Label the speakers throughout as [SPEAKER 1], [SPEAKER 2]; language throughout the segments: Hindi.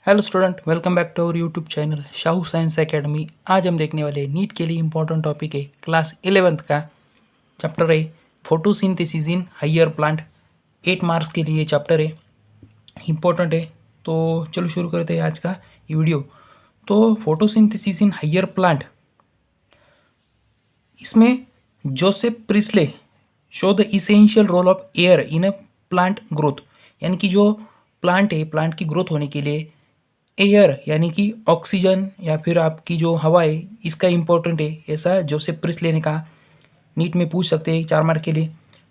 [SPEAKER 1] Hello student, welcome back to our YouTube channel Shahu science academy. आज हम देखने वाले नीट के लिए इम्पोर्टेंट टॉपिक है क्लास 11th का चैप्टर है photosynthesis in higher plant. 8 marks के लिए चैप्टर है, इम्पोर्टेंट है। तो चलो शुरू करते हैं आज का ये वीडियो। तो फोटोसिंथेसिस इन हायर प्लांट, इसमें Joseph Priestley show the essential role of air in a plant growth, यानी कि जो प्लांट है, प्लांट की ग्रोथ होने के लिए एयर यानी कि ऑक्सीजन या फिर आपकी जो हवा है इसका इम्पोर्टेंट है, ऐसा जोसेफ प्रिस्ले ने कहा। नीट में पूछ सकते हैं 4 मार्क के लिए।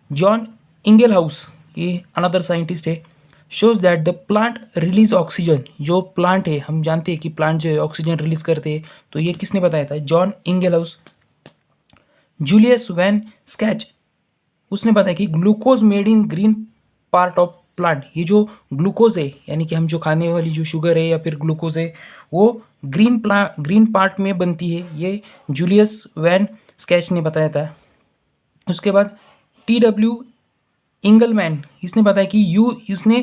[SPEAKER 1] जॉन इंगेलहाउस, ये अनदर साइंटिस्ट है, shows that the plant release oxygen. जो प्लांट है, हम जानते हैं कि प्लांट जो है ऑक्सीजन रिलीज करते हैं, तो ये किसने बताया था? जॉन इंगेलहाउस। जूलियस वैन स्केच, उसने बताया कि glucose made in green part of plant, ये जो ग्लूकोज है यानी कि हम जो खाने वाली जो शुगर है या फिर ग्लूकोज है वो ग्रीन पार्ट में बनती है, ये जूलियस वैन स्केच ने बताया था। उसके बाद TW इंगलमैन, इसने बताया कि इसने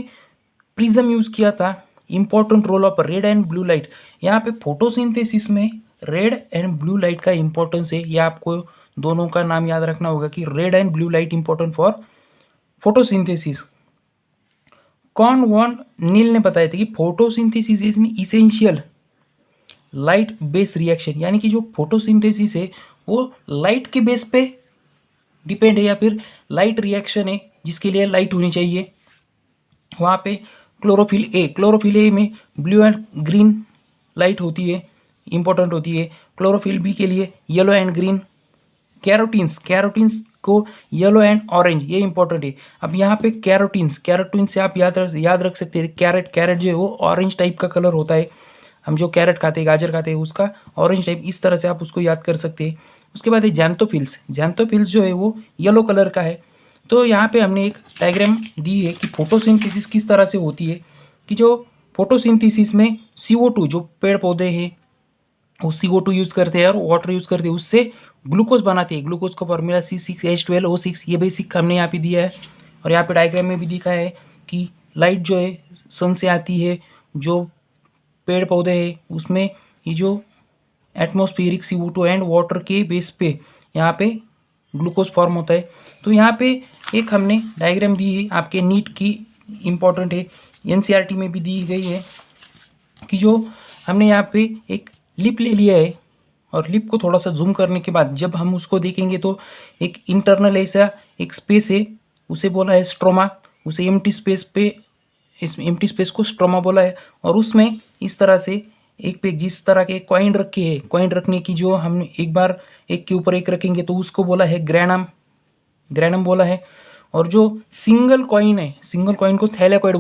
[SPEAKER 1] प्रिज्म यूज किया था। Important role of red and blue light, यहाँ पे फोटोसिंथेसिस में रेड एंड ब्लू लाइट का इंपॉर्टेंस है। ये आपको दोनों का नाम याद रखना होगा कि red and blue light important for photosynthesis. Cornelis van Niel ने बताया था कि photosynthesis is an essential light base reaction, यानी कि जो फोटोसिंथेसिस है वो लाइट के बेस पे डिपेंड है या फिर लाइट रिएक्शन है जिसके लिए लाइट होनी चाहिए। वहाँ पे क्लोरोफिल ए में ब्लू एंड ग्रीन लाइट होती है, इंपॉर्टेंट होती है। क्लोरोफिल बी के लिए येलो एंड ग्रीन। कैरोटीन्स को येलो एंड ऑरेंज, ये इंपॉर्टेंट है। अब यहाँ पे कैरोटीन से आप याद रख सकते हैं कैरेट जो है वो ऑरेंज टाइप का कलर होता है। हम जो कैरेट खाते हैं, गाजर खाते हैं, उसका ऑरेंज टाइप, इस तरह से आप उसको याद कर सकते हैं। उसके बाद है जैंथोफिल्स जो है वो येलो कलर का है। तो यहाँ पे हमने एक डायग्राम दी है कि फोटोसिंथेसिस किस तरह से होती है, कि जो फोटोसिंथेसिस में CO2, जो पेड़ पौधे हैं वो CO2 यूज़ करते हैं और वाटर यूज़ करते हैं, उससे ग्लूकोज बनाते हैं। ग्लूकोज का फॉर्मूला C6H12O6, ये बेसिक हमने यहाँ पे दिया है। और यहाँ पे डायग्राम में भी दिखा है कि लाइट जो है सन से आती है, जो पेड़ पौधे हैं उसमें ये जो एटमॉस्फेरिक CO2 एंड वाटर के बेस पे यहाँ पे ग्लूकोज फॉर्म होता है। तो यहाँ पे एक हमने डायग्राम दी है, आपके नीट की इम्पॉर्टेंट है, NCERT में भी दी गई है, कि जो हमने यहाँ पे एक लिप ले लिया है और लिप को थोड़ा सा जूम करने के बाद जब हम उसको देखेंगे तो एक इंटरनल ऐसा एक स्पेस है, उसे बोला है स्ट्रोमा। उसे एम्प्टी स्पेस पे, इस एम्प्टी स्पेस को स्ट्रोमा बोला है। और उसमें इस तरह से एक पे जिस तरह के कॉइन रखे हैं, कॉइन रखने की जो हम एक बार एक के ऊपर एक रखेंगे तो उसको बोला है ग्रैनम बोला है। और जो सिंगल कॉइन है, सिंगल कॉइन को थैलेकॉइड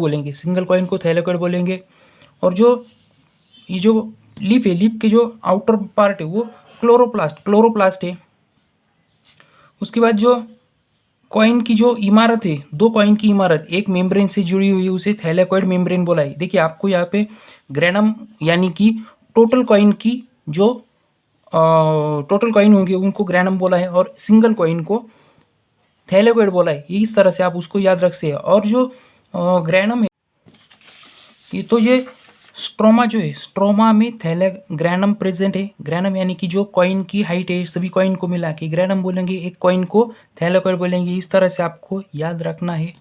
[SPEAKER 1] बोलेंगे। और जो ये जो लिप है, लिप के जो आउटर पार्ट है वो क्लोरोप्लास्ट है। उसके बाद जो कॉइन की जो इमारत है, 2 कॉइन की इमारत एक मेम्ब्रेन से जुड़ी हुई है, उसे थैलेकॉइड मेम्ब्रेन बोला है। देखिए आपको यहाँ पे ग्रेनम यानी कि टोटल कॉइन की जो टोटल कॉइन होंगे उनको ग्रेनम बोला है और सिंगल कॉइन को थैलेकॉइड बोला है। इस तरह से आप उसको याद रख सकते हैं। और जो ग्रेनम है ये तो ये स्ट्रोमा जो है, स्ट्रोमा में ग्रैनम प्रेजेंट है। ग्रैनम यानी कि जो कॉइन की हाइट है, सभी कॉइन को मिला के ग्रैनम बोलेंगे, एक कॉइन को थैलेकॉइड बोलेंगे। इस तरह से आपको याद रखना है।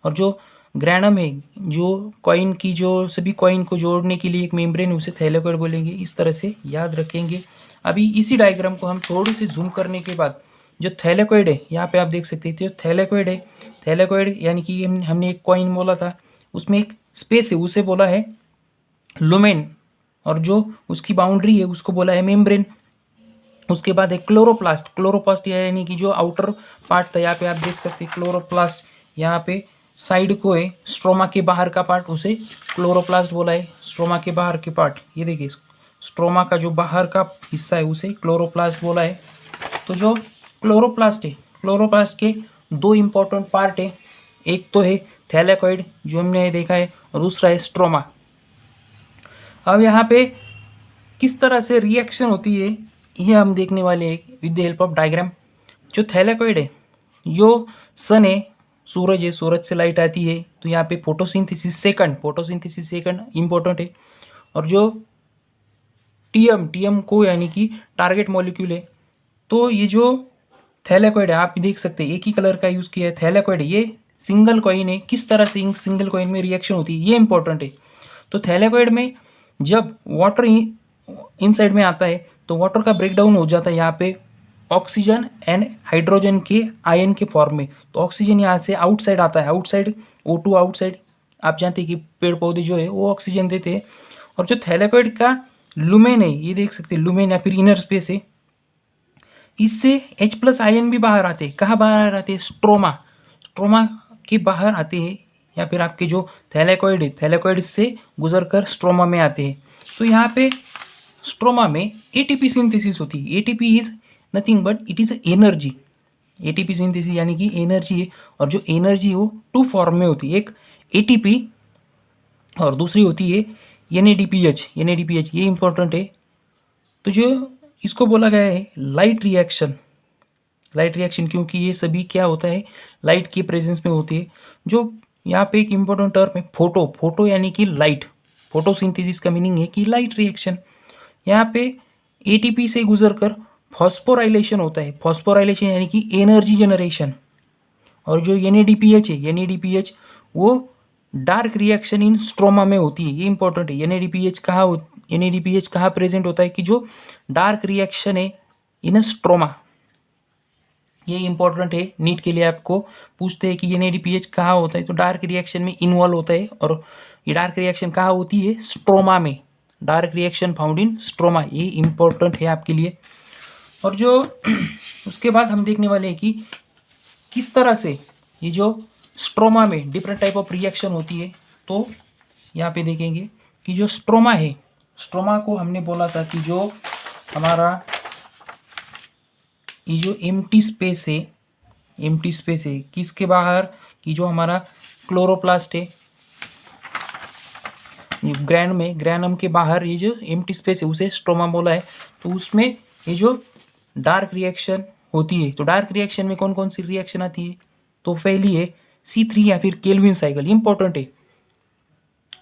[SPEAKER 1] और जो ग्रैनम है, जो कॉइन की जो सभी कॉइन को जोड़ने के लिए एक मेम्ब्रेन, उसे थैलेकॉइड बोलेंगे। इस तरह से याद रखेंगे। अभी इसी डायग्राम को हम थोड़ी सी जूम करने के बाद जो थैलेकॉइड है, यहाँ पे आप देख सकते हैं जो थैलेकॉइड है, थैलेकॉइड यानी कि हमने एक कॉइन बोला था, उसमें एक स्पेस है, उसे बोला है लुमेन। और जो उसकी बाउंड्री है उसको बोला है मेम्ब्रेन। उसके बाद है क्लोरोप्लास्ट यानी कि जो आउटर पार्ट था, यहाँ पे आप देख सकते हैं क्लोरोप्लास्ट, यहाँ पे साइड को है स्ट्रोमा के बाहर का पार्ट, उसे क्लोरोप्लास्ट बोला है। स्ट्रोमा के बाहर के पार्ट, ये देखिए स्ट्रोमा का जो बाहर का हिस्सा है उसे क्लोरोप्लास्ट बोला है। तो जो क्लोरोप्लास्ट है, क्लोरोप्लास्ट के 2 इंपॉर्टेंट पार्ट है, एक तो है थैलेकॉइड जो हमने देखा है और दूसरा है स्ट्रोमा। अब यहाँ पे किस तरह से रिएक्शन होती है ये हम देखने वाले हैं with the help of diagram. जो थैलेकॉइड है, जो सन है, सूरज है, सूरज से लाइट आती है, तो यहाँ पे फोटोसिंथेसिस सेकंड इंपॉर्टेंट है। और जो टीएम को यानी कि टारगेट मॉलिक्यूल है। तो ये जो थैलेकॉइड है आप देख सकते हैं एक ही कलर का यूज़ किया है, थैलेकॉइड ये सिंगल कॉइन है। किस तरह से सिंगल कॉइन में रिएक्शन होती है ये इंपॉर्टेंट है। तो थैलेकॉइड में जब वाटर इनसाइड में आता है तो वाटर का ब्रेकडाउन हो जाता है यहाँ पे ऑक्सीजन एंड हाइड्रोजन के आयन के फॉर्म में। तो ऑक्सीजन यहाँ से आउटसाइड आता है, आउटसाइड O2 आउटसाइड। आप जानते हैं कि पेड़ पौधे जो है वो ऑक्सीजन देते हैं। और जो थैलेकॉइड का लुमेन है ये देख सकते हैं, लुमेन या फिर इनर स्पेस है, इससे H+ आयन भी बाहर आते हैं। कहाँ बाहर आते हैं? स्ट्रोमा, स्ट्रोमा के बाहर आते हैं, या फिर आपके जो थैलेकॉइड है थैलेकॉइड से गुजर कर स्ट्रोमा में आते हैं। तो यहाँ पे स्ट्रोमा में ATP सिंथेसिस होती है। ATP is nothing but it is energy. ATP synthesis यानी कि एनर्जी है, और जो एनर्जी वो 2 फॉर्म में होती है, एक ATP और दूसरी होती है NADPH। NADPH ये इंपॉर्टेंट है। तो जो इसको बोला गया है लाइट रिएक्शन, लाइट रिएक्शन क्योंकि ये सभी क्या होता है लाइट की प्रेजेंस में होती है। जो यहाँ पे एक इम्पोर्टेंट टर्म है फोटो, फोटो यानी कि लाइट। फोटोसिंथेसिस का मीनिंग है कि लाइट रिएक्शन। यहाँ पे ATP से गुजर कर फॉस्फोराइलेशन होता है। फॉस्फोराइलेशन यानी कि एनर्जी जनरेशन। और जो NADPH है NADPH वो डार्क रिएक्शन इन स्ट्रोमा में होती है। ये इंपॉर्टेंट है। NADPH कहाँ प्रेजेंट होता है कि जो डार्क रिएक्शन है इन स्ट्रोमा। ये इंपॉर्टेंट है, नीट के लिए आपको पूछते हैं कि NADPH कहाँ होता है, तो डार्क रिएक्शन में इन्वॉल्व होता है। और ये डार्क रिएक्शन कहाँ होती है? स्ट्रोमा में। Dark reaction found in stroma, ये इंपॉर्टेंट है आपके लिए। और जो उसके बाद हम देखने वाले हैं कि किस तरह से ये जो स्ट्रोमा में डिफरेंट टाइप ऑफ रिएक्शन होती है। तो यहाँ पे देखेंगे कि जो स्ट्रोमा है, स्ट्रोमा को हमने बोला था कि जो हमारा ये जो एम्प्टी स्पेस है, एम्प्टी स्पेस है किसके बाहर कि जो हमारा क्लोरोप्लास्ट है ग्रैनम के बाहर ये जो एम्प्टी स्पेस है उसे स्ट्रोमा बोला है। तो उसमें ये जो डार्क रिएक्शन होती है, तो डार्क रिएक्शन में कौन कौन सी रिएक्शन आती है? तो पहली है C3 या फिर केल्विन साइकिल, इंपॉर्टेंट है।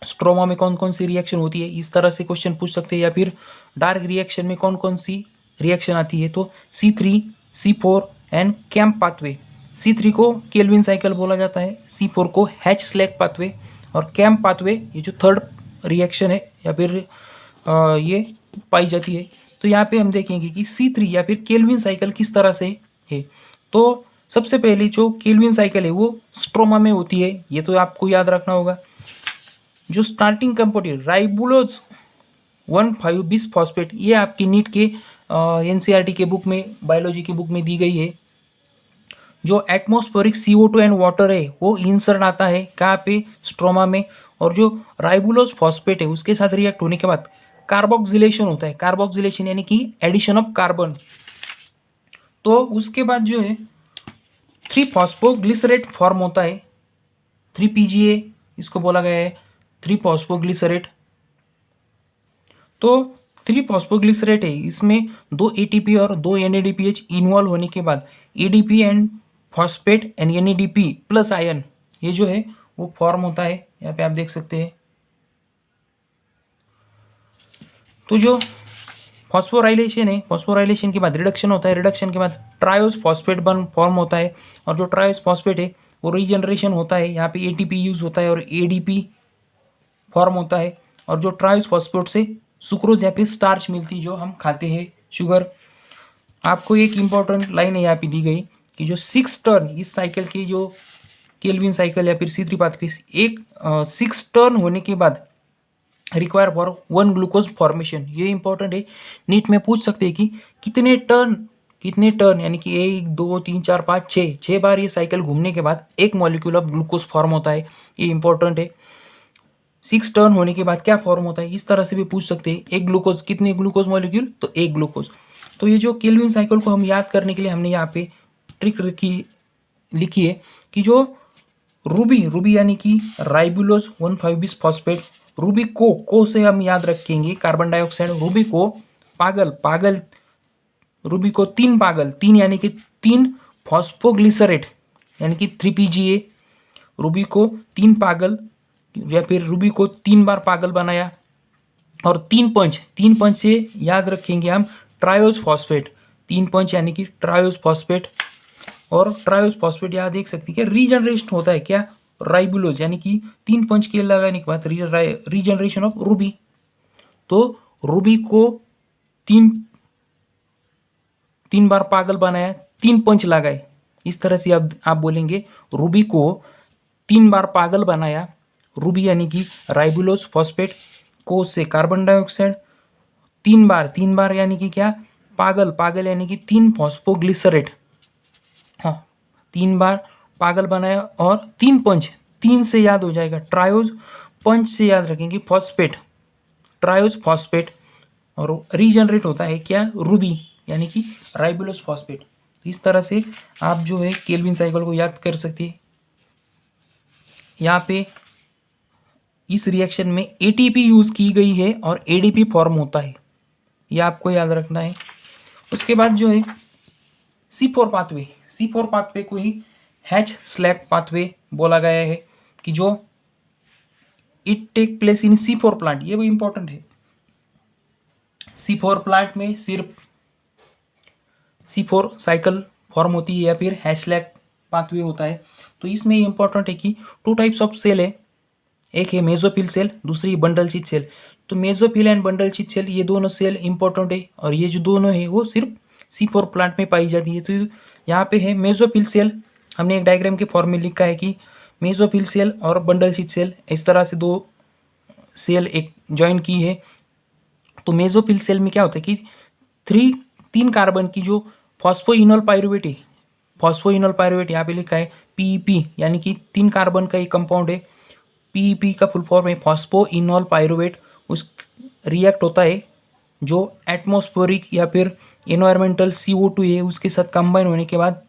[SPEAKER 1] स्ट्रोमा में कौन कौन सी रिएक्शन होती है, इस तरह से क्वेश्चन पूछ सकते हैं। या फिर डार्क रिएक्शन में कौन कौन सी रिएक्शन आती है? तो C3, C4 and camp pathway. C3 को केल्विन साइकिल बोला जाता है, C4 को हैच स्लैग पाथवे, और कैम्प पाथवे ये जो थर्ड रिएक्शन है या फिर ये पाई जाती है। तो यहाँ पे हम देखेंगे कि C3 या फिर केल्विन साइकिल किस तरह से है। तो सबसे पहले जो केल्विन साइकिल है वो स्ट्रोमा में होती है, ये तो आपको याद रखना होगा। जो स्टार्टिंग कंपाउंड है राइबुलोज 1,5-bis फॉस्फेट, ये आपकी नीट के NCERT के बुक में, बायोलॉजी की बुक में दी गई है। जो एटमॉस्फेरिक CO2 एंड वाटर है वो इंसर्ट आता है कहाँ पे? स्ट्रोमा में। और जो राइबुलोज फॉस्फेट है उसके साथ रिएक्ट होने के बाद कार्बोक्सिलेशन होता है। कार्बोक्सिलेशन यानी कि एडिशन ऑफ कार्बन। तो उसके बाद जो है 3-फॉस्फोग्लिसरेट फॉर्म होता है, 3PGA इसको बोला गया है, 3-फॉस्फोग्लिसरेट। तो 3-फॉस्फोग्लिसरेट है, इसमें 2 ATP और 2 NADPH इन्वॉल्व होने के बाद ADP and phosphate and NADP plus ion ये जो है वो फॉर्म होता है। यहाँ पे आप देख सकते हैं। तो जो फॉस्फोराइलेशन है, फॉस्फोराइलेशन के बाद रिडक्शन होता है, रिडक्शन के बाद ट्रायोस फॉस्फेट बन फॉर्म होता है। और जो ट्रायोस फॉस्फेट है वो रीजनरेशन होता है, यहाँ पे ATP यूज होता है और ADP फॉर्म होता है। और जो ट्रायोस फॉस्फेट से सुक्रोज या फिर स्टार्च मिलती है जो हम खाते हैं, शुगर। आपको एक इंपॉर्टेंट लाइन है यहाँ पे दी गई कि जो 6 टर्न इस साइकिल की जो केल्विन साइकिल या फिर C3 पाथवे, एक 6 टर्न होने के बाद रिक्वायर फॉर 1 ग्लूकोज फॉर्मेशन। ये इंपॉर्टेंट है, नीट में पूछ सकते हैं कि कितने टर्न यानी कि 1 2 3 4 5 6 बार ये साइकिल घूमने के बाद एक मॉलिक्यूल ऑफ ग्लूकोज फॉर्म होता है। ये इंपॉर्टेंट है। 6 टर्न होने के बाद क्या फॉर्म होता है, इस तरह से भी पूछ सकते हैं। एक ग्लूकोज, कितने ग्लूकोज मॉलिक्यूल? तो एक ग्लूकोज। तो ये जो केल्विन साइकिल को हम याद करने के लिए हमने यहाँ पे ट्रिक लिखी है कि जो रूबी यानी कि राइबुलोज 1,5-bis फॉस्फेट, रूबी को से हम याद रखेंगे कार्बन डाइऑक्साइड। रूबी को पागल, रूबी को 3 पागल, 3 यानी कि 3 फॉस्फोग्लिसरेट यानी कि 3PGA। रूबी को 3 पागल या फिर रूबी को 3 बार पागल बनाया और 3 पंच से याद रखेंगे हम ट्रायोज फॉस्फेट, 3 पंच यानी कि ट्रायोज फॉस्फेट। और ट्रायोज फॉस्फेट यहाँ देख सकते हैं कि रीजनरेशन होता है क्या, राइबुलोज, यानी कि 3 पंच के लगाने के बाद रीजनरेशन ऑफ रूबी। तो रूबी को तीन तीन बार पागल बनाया, 3 पंच लगाए, इस तरह से आप बोलेंगे रूबी को 3 बार पागल बनाया। रूबी यानी कि राइबुलोज फॉस्फेट को से कार्बन डाइऑक्साइड, 3 बार यानी कि क्या, पागल यानी कि 3 फॉस्फोग्लिसरेट। हाँ, 3 बार पागल बनाया और 3 पंच, 3 से याद हो जाएगा ट्रायोज, पंच से याद रखेंगे फॉस्फेट, ट्रायोज फॉस्फेट। और रीजनरेट होता है क्या, रूबी यानी कि राइबुलोज फॉस्फेट। इस तरह से आप जो है केल्विन साइकिल को याद कर सकते हैं। यहाँ पे इस रिएक्शन में एटीपी यूज की गई है और एडीपी फॉर्म होता है, यह आपको याद रखना है। उसके बाद जो है C4 पाथवे को ही हैच स्लैग पाथवे बोला गया है कि जो it take place in C4 plant, ये भी इंपॉर्टेंट है। C4 प्लांट में सिर्फ C4 साइकिल फॉर्म होती है या फिर हैच स्लैग पाथवे होता है। तो इसमें इंपॉर्टेंट है कि 2 टाइप्स ऑफ सेल है, एक है मेसोफिल सेल, दूसरी बंडल शीथ सेल। तो mesophyll and bundle sheath cell ये दोनों सेल इंपॉर्टेंट है, और ये जो दोनों है वो सिर्फ C4 प्लांट में पाई जाती है। तो यहाँ पे है मेसोफिल सेल, हमने एक डायग्राम के फॉर्म में लिखा है कि मेसोफिल सेल और बंडल शीथ सेल, इस तरह से 2 सेल एक ज्वाइन की है। तो मेसोफिल सेल में क्या होता है कि 3 कार्बन की जो फॉस्फोइनोल पायरुवेट है, फॉस्फोइनोल पायरुवेट यहाँ पे लिखा है पीईपी, यानी कि 3 कार्बन का एक कंपाउंड है। पीईपी का फुल फॉर्म है फॉस्फोइनोल पायरुवेट। उस रिएक्ट होता है जो एटमॉस्फेरिक या फिर एनवायरमेंटल CO2 है, उसके साथ कंबाइन होने के बाद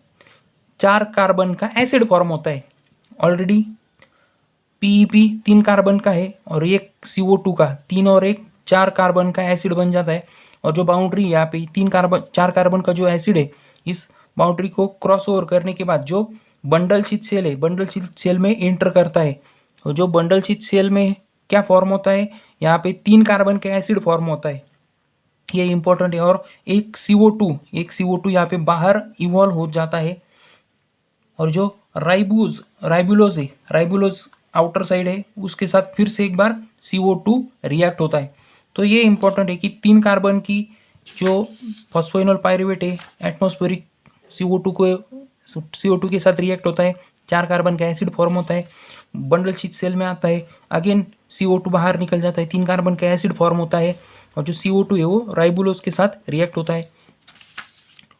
[SPEAKER 1] 4 कार्बन का एसिड फॉर्म होता है। ऑलरेडी पीईपी 3 कार्बन का है और एक CO2 का, 3 और 1 4 कार्बन का एसिड बन जाता है। और जो बाउंड्री यहाँ पे 4 कार्बन का जो एसिड है, इस बाउंड्री को क्रॉस ओवर करने के बाद जो बंडल शीथ सेल है, बंडल शीथ सेल में एंटर करता है। और जो बंडल शीथ सेल में क्या फॉर्म होता है, यहाँ पे 3 कार्बन का एसिड फॉर्म होता है, ये इंपॉर्टेंट है। और एक CO2 यहाँ पे बाहर इवॉल्व हो जाता है। और जो राइबुलोज आउटर साइड है, उसके साथ फिर से एक बार CO2 रिएक्ट होता है। तो ये इंपॉर्टेंट है कि 3 कार्बन की जो फॉस्फोइनोल पायरुवेट है, एटमॉस्फेरिक CO2 के साथ रिएक्ट होता है, 4 कार्बन का एसिड फॉर्म होता है, बंडल शीथ सेल में आता है, अगेन CO2 बाहर निकल जाता है, 3 कार्बन का एसिड फॉर्म होता है, और जो CO2 है वो राइबुलोज के साथ रिएक्ट होता है।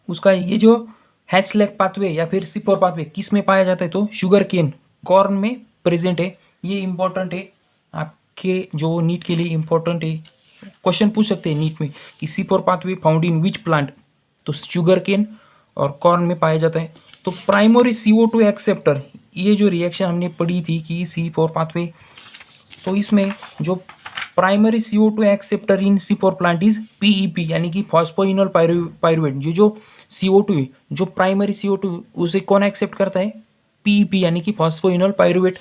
[SPEAKER 1] उसका ये जो हैच स्लैग पाथवे या फिर C4 पाथवे किस में पाया जाता है, तो शुगर केन, कॉर्न में प्रेजेंट है। ये इंपॉर्टेंट है, आपके जो नीट के लिए इंपॉर्टेंट है, क्वेश्चन पूछ सकते हैं नीट में कि C4 pathway found in which plant, तो शुगर केन और कॉर्न में पाया जाता है। तो प्राइमरी CO2 एक्सेप्टर, ये जो रिएक्शन हमने पढ़ी थी कि C4 पाथवे, तो इसमें जो primary CO2 acceptor in C4 plant is PEP, यानी कि फॉस्फोइनोल पायरुवेट। जो CO2 है, जो प्राइमरी CO2 उसे कौन एक्सेप्ट करता है, पीईपी यानी कि फॉस्फोइनोल पायरुवेट।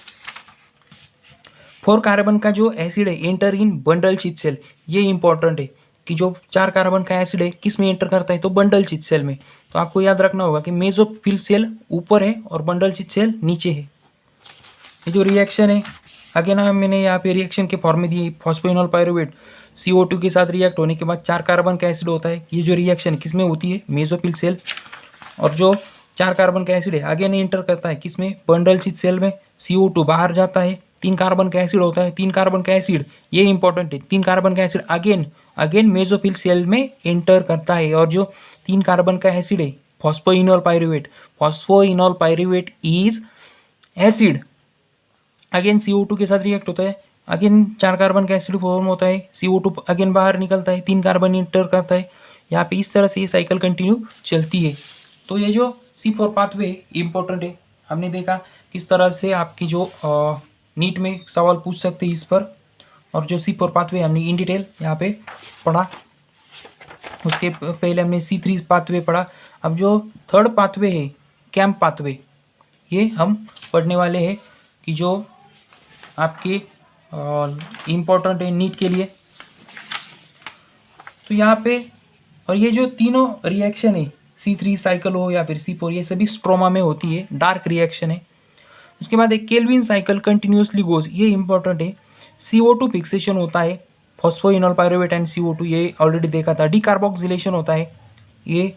[SPEAKER 1] 4 कार्बन का जो एसिड है enter in bundle sheath cell, ये इंपॉर्टेंट है कि जो 4 कार्बन का एसिड है किस में एंटर करता है, तो बंडल शीथ सेल में। तो आपको याद रखना होगा कि मेसोफिल सेल ऊपर है और बंडल शीथ सेल नीचे है। ये जो रिएक्शन है, आगे ना मैंने यहाँ पे रिएक्शन के फॉर्म में दिए, फॉस्फोइनोल पायरुवेट CO2 के साथ रिएक्ट होने के बाद 4 कार्बन का एसिड होता है। ये जो रिएक्शन किस में होती है, मेसोफिल सेल। और जो 4 कार्बन का एसिड है आगे नहीं एंटर करता है किस में, बंडल शीथ सेल में। CO2 बाहर जाता है, 3 कार्बन का एसिड होता है, 3 कार्बन का एसिड, ये इंपॉर्टेंट है, 3 कार्बन का एसिड अगेन मेसोफिल सेल में एंटर करता है। और जो 3 कार्बन का एसिड है phosphoenol pyruvate is acid, again CO2 के साथ रिएक्ट होता है, अगेन 4 कार्बन का एसिड फॉर्म होता है, CO2 अगेन बाहर निकलता है, 3 कार्बन इंटर करता है। यहाँ पे इस तरह से ये साइकिल कंटिन्यू चलती है। तो ये जो C4 पाथवे इंपॉर्टेंट है, हमने देखा किस तरह से आपकी जो नीट में सवाल पूछ सकते हैं इस पर। और जो C4 पाथवे हमने इन डिटेल यहाँ पे पढ़ा, उसके पहले हमने C3 पाथवे पढ़ा। अब जो थर्ड पाथवे है कैम्प पाथवे, ये हम पढ़ने वाले हैं कि जो आपके इम्पोर्टेंट है नीट के लिए। तो यहाँ पे, और ये जो तीनों रिएक्शन है C3 साइकिल हो या फिर C4, ये सभी स्ट्रोमा में होती है, डार्क रिएक्शन है। उसके बाद एक केल्विन साइकिल कंटिन्यूसली गोज, ये इंपॉर्टेंट है। CO2 फिक्सेशन होता है, फॉस्फोइनोल पायरुवेट एंड CO2, ये ऑलरेडी देखा था। डिकार्बोक्सिलेशन होता है, ये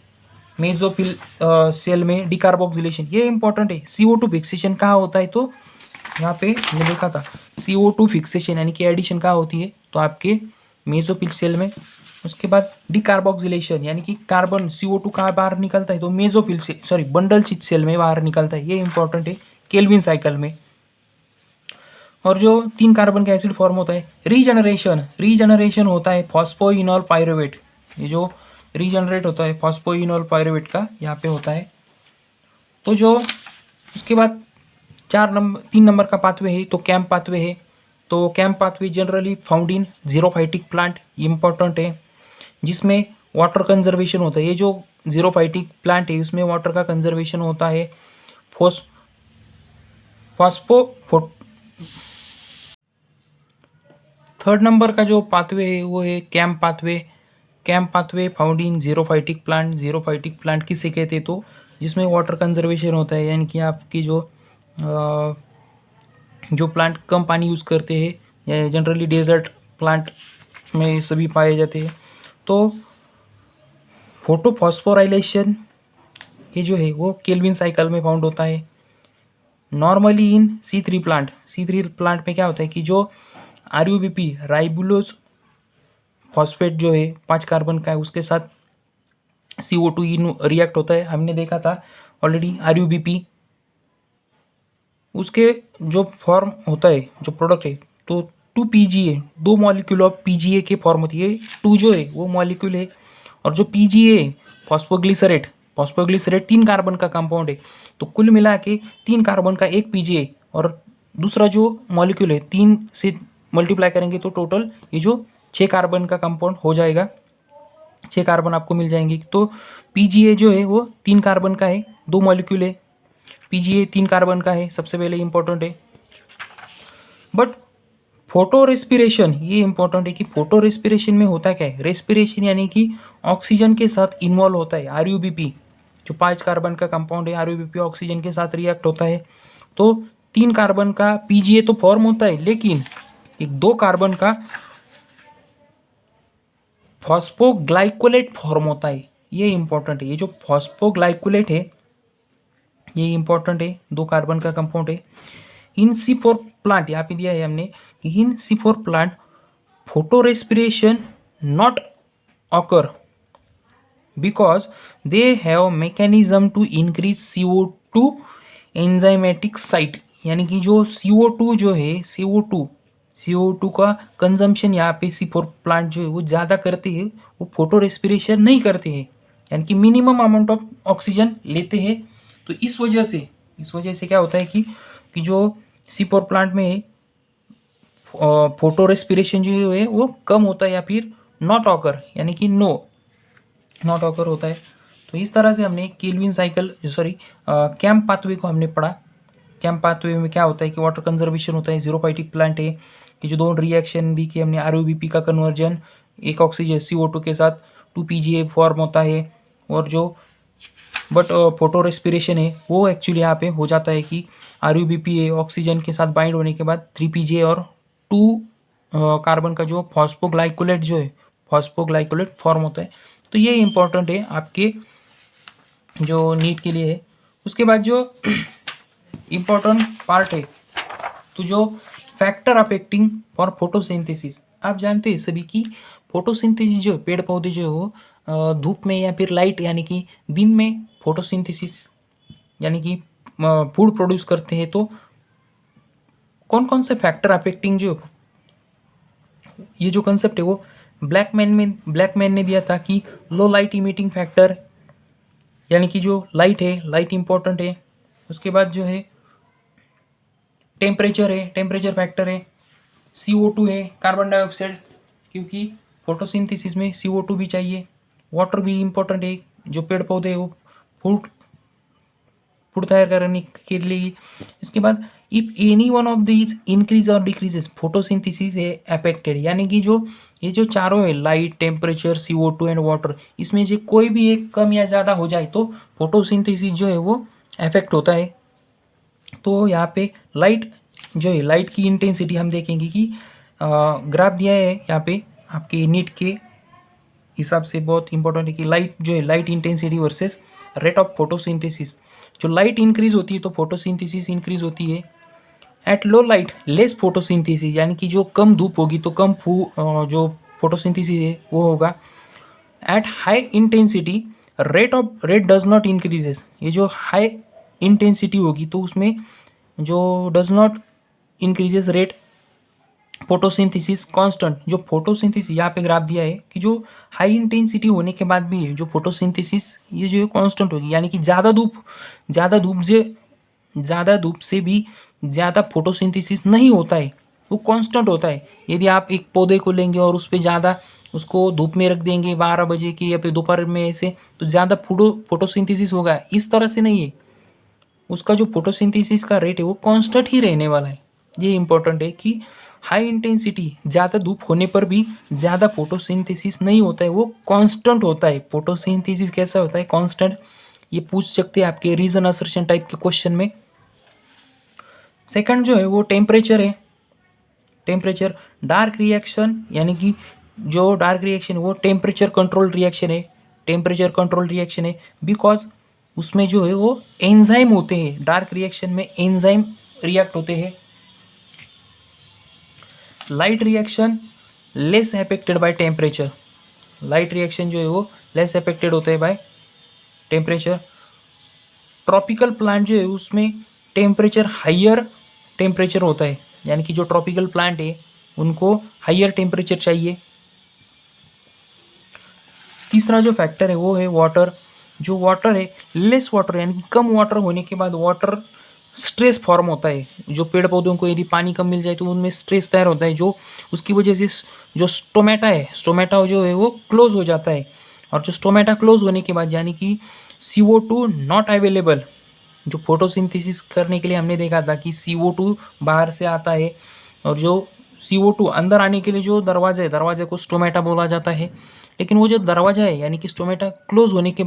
[SPEAKER 1] मेसोफिल सेल में डिकार्बोक्सिलेशन, ये इंपॉर्टेंट है। CO2 फिक्सेशन कहाँ होता है, तो यहाँ पे हमने देखा था CO2 फिक्सेशन यानी कि एडिशन कहाँ होती है, तो आपके मेसोफिल सेल में। उसके बाद डिकार्बोक्सिलेशन यानी कि कार्बन CO2 कहाँ बाहर निकलता है, तो मेसोफिल से सॉरी बंडल चिट सेल में बाहर निकलता है, ये इंपॉर्टेंट है केल्विन साइकिल में। और जो 3 कार्बन का एसिड फॉर्म होता है, रीजनरेशन होता है फॉस्फोइनोल पायरुवेट, ये जो रीजनरेट होता है फॉस्फोइनोल पायरुवेट का यहाँ पे होता है। तो जो उसके बाद 3 नंबर का पाथवे है, तो कैम्प पाथवे है। तो कैम्प pathway generally found in xerophytic plant, important है, जिसमें वाटर कंजर्वेशन होता है। ये जो जीरोफाइटिक प्लांट है उसमें वाटर का कंजर्वेशन होता है। थर्ड नंबर का जो पाथवे है वो है कैम्प पाथवे। कैम्प pathway found in xerophytic plant. Xerophytic plant किसे कहते हैं, तो जिसमें वाटर कंजर्वेशन होता है, यानी कि आपकी जो प्लांट कम पानी यूज़ करते हैं, जनरली डेजर्ट प्लांट में सभी पाए जाते हैं। तो फोटोफॉस्फोराइलेशन ये जो है वो केल्विन साइकिल में फाउंड होता है। नॉर्मली इन C3 प्लांट में क्या होता है कि जो RUBP राइबुलोज फॉस्फेट जो है 5 कार्बन का है, उसके साथ CO2 रिएक्ट होता है। हमने देखा था ऑलरेडी RUBP, उसके जो फॉर्म होता है जो प्रोडक्ट है, तो 2PGA, 2 मॉलिक्यूल ऑफ PGA के फॉर्म होती है। 2 जो है वो मॉलिक्यूल है, और जो PGA फॉस्फोग्लिसरेट 3 कार्बन का कंपाउंड है। तो कुल मिला के 3 कार्बन का एक PGA, और दूसरा जो मॉलिक्यूल है 3 से मल्टीप्लाई करेंगे तो टोटल ये जो 6 कार्बन का कंपाउंड हो जाएगा, 6 कार्बन आपको मिल जाएंगे। तो PGA जो है वो 3 कार्बन का है, 2 मॉलिक्यूल है। PGA 3 कार्बन का है, सबसे पहले इंपॉर्टेंट है। बट फोटो रेस्पिरेशन, ये इंपॉर्टेंट है कि फोटो रेस्पिरेशन में होता क्या है। रेस्पिरेशन यानी कि ऑक्सीजन के साथ इन्वॉल्व होता है। RUBP जो 5 कार्बन का कंपाउंड है, RUBP ऑक्सीजन के साथ रिएक्ट होता है। तो 3 कार्बन का PGA तो फॉर्म होता है, लेकिन एक 2 कार्बन का फॉस्फोग्लाइकोलेट फॉर्म होता है, ये इंपॉर्टेंट है। ये जो फॉस्फोग्लाइकोलेट है ये इंपॉर्टेंट है, 2 कार्बन का कंपाउंड है। इन C4 प्लांट, यहाँ पे दिया है हमने, in C4 plant photo respiration not occur because they have mechanism to increase CO2 enzymatic site, यानी कि जो CO2 जो है CO2 का कंजम्पशन यहाँ पे C4 प्लांट जो है वो ज़्यादा करते हैं, वो फोटो रेस्पिरेशन नहीं करते हैं, यानी कि मिनिमम अमाउंट ऑफ ऑक्सीजन लेते हैं। तो इस वजह से क्या होता है कि जो C4 प्लांट में फोटो रेस्पिरेशन जो है वो कम होता है, या फिर नॉट ऑकर यानी कि नॉट ऑकर होता है। तो इस तरह से हमने केल्विन साइकिल कैम्प पाथवे को हमने पढ़ा। कैम्प पाथवे में क्या होता है कि वाटर कंजर्वेशन होता है, जीरोफाइटिक प्लांट है कि जो 2 रिएक्शन दी कि हमने RUBP का कन्वर्जन एक ऑक्सीजन CO2 के साथ 2PGA फॉर्म होता है। और जो फोटो रेस्पिरेशन है वो एक्चुअली यहाँ पे हो जाता है कि RUBP ऑक्सीजन के साथ बाइंड होने के बाद 3PGA और 2 कार्बन का जो फॉस्फोग्लाइकोलेट फॉर्म होता है। तो ये इंपॉर्टेंट है आपके जो नीट के लिए है। उसके बाद जो इम्पोर्टेंट पार्ट है, तो जो फैक्टर अफेक्टिंग फॉर फोटोसिंथेसिस, आप जानते हैं सभी की फोटोसिंथेसिस जो पेड़ पौधे जो है वो धूप में या फिर लाइट यानी कि दिन में फोटोसिंथेसिस यानी कि फूड प्रोड्यूस करते हैं। तो कौन कौन से फैक्टर अफेक्टिंग जो ये जो कंसेप्ट है वो ब्लैकमैन ने दिया था कि लो लाइट इमिटिंग फैक्टर, यानी कि जो लाइट इंपॉर्टेंट है। उसके बाद जो है टेम्परेचर फैक्टर है। CO2 है, कार्बन डाइऑक्साइड, क्योंकि फोटोसिंथेसिस में CO2 भी चाहिए। वाटर भी इंपॉर्टेंट है, जो पेड़ पौधे वो फूड फूड तैयार करने के लिए। इसके बाद if any one of these increase और डिक्रीजेस फोटोसिंथेसिस है अफेक्टेड, यानी कि जो ये जो चारों है light, temperature, CO2 and water, इसमें से कोई भी एक कम या ज़्यादा हो जाए तो फोटोसिंथेसिस जो है वो अफेक्ट होता है। तो यहाँ पे लाइट जो है, लाइट की इंटेंसिटी हम देखेंगे कि ग्राफ दिया है यहाँ पे आपके नीट के हिसाब से, बहुत इंपॉर्टेंट है कि लाइट जो है, light intensity versus rate of photosynthesis. जो लाइट इंक्रीज होती है तो फोटोसिंथेसिस इंक्रीज होती है। Eight low light less photosynthesis, यानी कि जो कम धूप होगी तो कम जो फोटोसिंथेसिस है वो होगा। At high intensity rate does not increases, ये जो हाई इंटेंसिटी होगी तो उसमें जो does not increases rate photosynthesis constant. जो फोटोसिंथेसिस यहाँ पे ग्राफ दिया है कि जो हाई इंटेंसिटी होने के बाद भी है जो फोटोसिंथेसिस ये जो है कांस्टेंट होगी, यानी कि ज़्यादा धूप से भी ज़्यादा फोटोसिंथेसिस नहीं होता है, वो कांस्टेंट होता है। यदि आप एक पौधे को लेंगे और उस पर ज़्यादा उसको धूप में रख देंगे 12 बजे की या फिर दोपहर में ऐसे, तो ज़्यादा फोटोसिंथेसिस होगा, इस तरह से नहीं है। उसका जो फोटोसिंथेसिस का रेट है वो कांस्टेंट ही रहने वाला है। ये इंपॉर्टेंट है कि हाई इंटेंसिटी ज़्यादा धूप होने पर भी ज़्यादा फोटोसिंथेसिस नहीं होता है, वो कांस्टेंट होता है। फोटोसिंथेसिस कैसा होता है? कांस्टेंट। ये पूछ सकते हैं आपके रीजन असर्शन टाइप के क्वेश्चन में। सेकंड जो है वो टेम्परेचर है। टेम्परेचर डार्क रिएक्शन, यानी कि जो डार्क रिएक्शन है वो टेम्परेचर कंट्रोल रिएक्शन है। टेम्परेचर कंट्रोल रिएक्शन है बिकॉज उसमें जो है वो एंजाइम होते हैं। डार्क रिएक्शन में एंजाइम रिएक्ट होते हैं। Light reaction less affected by temperature. Light reaction जो है वो लेस अफेक्टेड होते हैं बाय टेम्परेचर। ट्रॉपिकल प्लांट जो है उसमें टेम्परेचर हाइयर टेम्परेचर होता है, यानी कि जो ट्रॉपिकल प्लांट है उनको हाइयर टेम्परेचर चाहिए। तीसरा जो फैक्टर है वो है वाटर। जो वाटर है लेस वाटर, यानी कि कम वाटर होने के बाद वाटर स्ट्रेस फॉर्म होता है। जो पेड़ पौधों को यदि पानी कम मिल जाए तो उनमें स्ट्रेस तैयार होता है, जो उसकी वजह से जो स्टोमेटा है, स्टोमेटा जो है वो क्लोज हो जाता है। और जो स्टोमेटा क्लोज होने के बाद यानी कि CO2 नॉट अवेलेबल, जो फोटोसिंथेसिस करने के लिए हमने देखा था कि CO2 बाहर से आता है और जो CO2 अंदर आने के लिए जो दरवाजा है, दरवाजे को स्टोमेटा बोला जाता है। लेकिन वो जो दरवाजा है यानी कि स्टोमेटा क्लोज होने के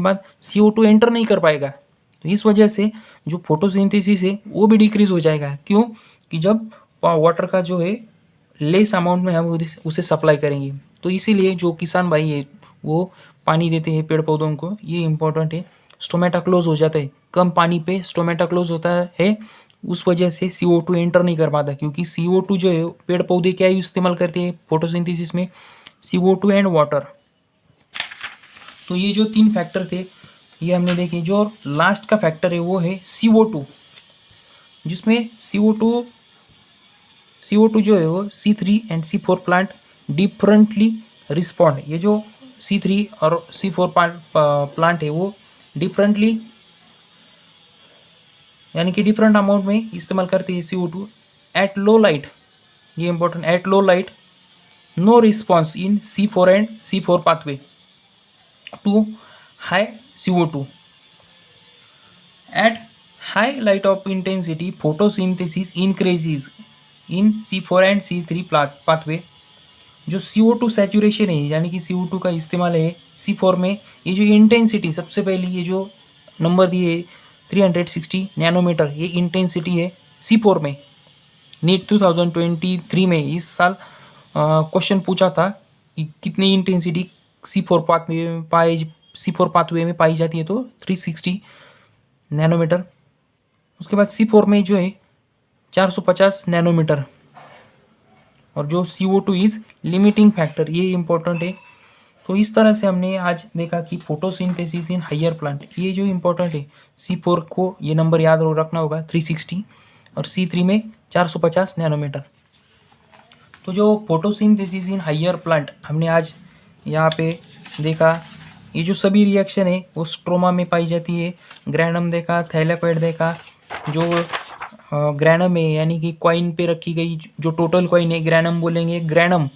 [SPEAKER 1] बाद CO2 एंटर नहीं कर पाएगा। तो इस वजह से जो फोटोसिंथेसिस है वो भी डिक्रीज हो जाएगा। क्यों? कि जब वाटर का जो है लेस अमाउंट में हम उसे सप्लाई करेंगे। तो इसीलिए जो किसान भाई है वो पानी देते हैं पेड़ पौधों को, ये इंपॉर्टेंट है। स्टोमेटा क्लोज हो जाता है, कम पानी पे स्टोमेटा क्लोज होता है, उस वजह से CO2 एंटर नहीं कर पाता। क्योंकि CO2 जो है पेड़ पौधे क्या इस्तेमाल करते हैं फोटोसिंथेसिस में? CO2 and water. तो ये जो 3 फैक्टर थे ये हमने देखे। जो लास्ट का फैक्टर है वो है CO2, जिसमें CO2 जो है वो C3 and C4 plant differently respond. ये जो C3 और C4 प्लांट है वो डिफरेंटली, यानी कि डिफरेंट अमाउंट में इस्तेमाल करते हैं CO2 एट लो लाइट। ये important, at low light no response in C4 and C4 pathway to high CO2 at high light of intensity photosynthesis increases in C4 and C3 pathway. जो CO2 सैचुरेशन है, यानी कि CO2 का इस्तेमाल है C4 में, ये जो इंटेंसिटी सबसे पहले ये जो नंबर दिए 360 नैनोमीटर, ये इंटेंसिटी है C4 में। नीट 2023 में इस साल क्वेश्चन पूछा था कि कितनी इंटेंसिटी C4 पाथवे में पाई जाती है, तो 360 नैनोमीटर। उसके बाद C4 में जो है 450 नैनोमीटर। और जो CO2 इज़ लिमिटिंग फैक्टर, ये इंपॉर्टेंट है। तो इस तरह से हमने आज देखा कि फोटोसिंथेसिस इन हायर प्लांट, ये जो इंपॉर्टेंट है C4 को ये नंबर याद रखना होगा 360, और C3 में 450 नैनोमीटर। तो जो फोटोसिंथेसिस इन हायर प्लांट हमने आज यहाँ पे देखा, ये जो सभी रिएक्शन है वो स्ट्रोमा में पाई जाती है। ग्रैनम देखा, थैलेकॉइड देखा। जो ग्रैनम है यानी कि कॉइन पे रखी गई जो टोटल कॉइन है ग्रैनम बोलेंगे, ग्रैनम।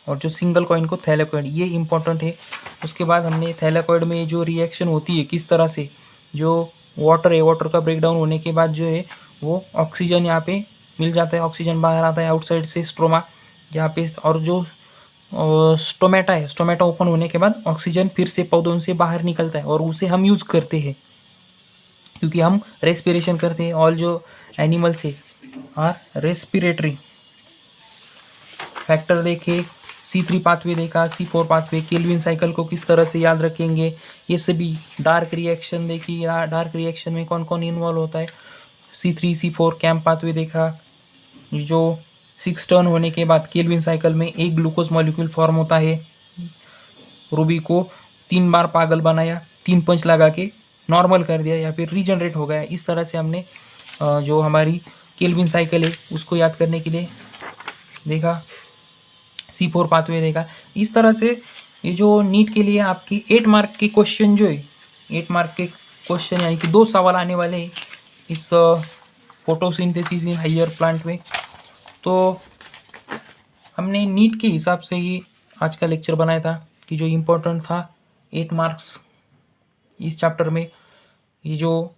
[SPEAKER 1] और जो सिंगल कॉइन को थैलेकॉइड, ये इंपॉर्टेंट है। उसके बाद हमने थैलेकॉइड में जो रिएक्शन होती है किस तरह से, जो वाटर है, वाटर का ब्रेकडाउन होने के बाद जो है वो ऑक्सीजन यहाँ पे मिल जाता है, ऑक्सीजन बाहर आता है आउटसाइड से स्ट्रोमा यहाँ पे। और जो स्टोमेटा है, स्टोमेटा ओपन होने के बाद ऑक्सीजन फिर से पौधों से बाहर निकलता है और उसे हम यूज़ करते हैं, क्योंकि हम रेस्पिरेशन करते हैं। ऑल जो एनिमल्स है आर रेस्पिरेटरी। फैक्टर देखे, C3 पाथवे देखा, C4 पाथवे, केल्विन साइकिल को किस तरह से याद रखेंगे, ये सभी। डार्क रिएक्शन देखी, डार्क रिएक्शन में कौन कौन इन्वॉल्व होता है, C3 C4 कैम्प पाथवे देखा। जो 6 टर्न होने के बाद केल्विन साइकिल में एक ग्लूकोज मॉलिक्यूल फॉर्म होता है। रूबी को 3 बार पागल बनाया, 3 पंच लगा के नॉर्मल कर दिया या फिर रीजनरेट हो गया। इस तरह से हमने जो हमारी केल्विन साइकिल है उसको याद करने के लिए देखा, C4 पाथवे देखा। इस तरह से ये जो नीट के लिए आपकी 8 मार्क के क्वेश्चन जो है, 8 मार्क के क्वेश्चन यानी कि 2 सवाल आने वाले हैं इस फोटोसिंथेसिस इन हायर प्लांट में। तो हमने नीट के हिसाब से ही आज का लेक्चर बनाया था कि जो इम्पोर्टेंट था 8 मार्क्स इस चैप्टर में। ये जो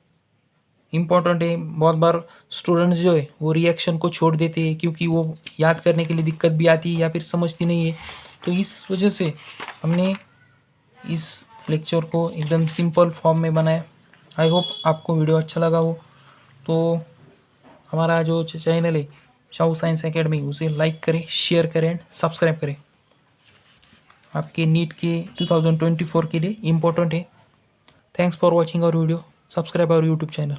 [SPEAKER 1] इम्पोर्टेंट है, बहुत बार स्टूडेंट्स जो है वो रिएक्शन को छोड़ देते हैं क्योंकि वो याद करने के लिए दिक्कत भी आती है या फिर समझती नहीं है। तो इस वजह से हमने इस लेक्चर को एकदम सिंपल फॉर्म में बनाया। आई होप आपको वीडियो अच्छा लगा हो। तो हमारा जो चैनल है शाहू साइंस एकेडमी उसे लाइक करें, शेयर करें एंड सब्सक्राइब करें। आपके नीट के 2024 के लिए इम्पोर्टेंट है। Thanks for watching our video. Subscribe our YouTube channel.